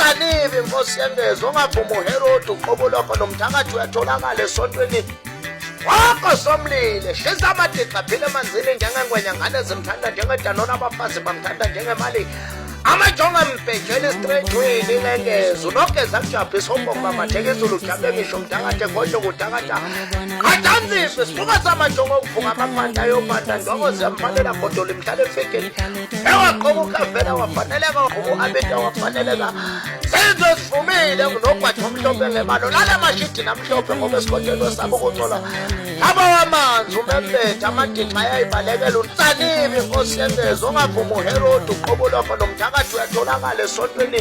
Unsanive Nkosi yengezo ungavuma uHerodi uqobuloko nomthakathi uyatholakala esontweni wako somlile shisa amatica phila emanzini njengengwenya ngane zimthanda njengedanona abafazi bamthanda njengemali amajonga mpejeli straight wini lengezo nogeza kujaphi sombomba mathekizulu jabe ngisho umthakathi ngodlo kuthakatha khathanziswe sifuka samajonga okuvuka amapanda yopanda ndoko ziyamfanela godola imhlala efekeni ewaqoka ukavela wafaneleka waqubu abenta wafaneleka senzo sivumile nogwathi omhlophe ngemalo lale mashidi namhlophe ngoba esikhothelwe sabo ukuncola aba wamanzi umembetha amadixa ayayibalekela unsanive Nkosi yengezo ungavuma uHerodi uqobuloko nomthakathi uyatholakala esontweni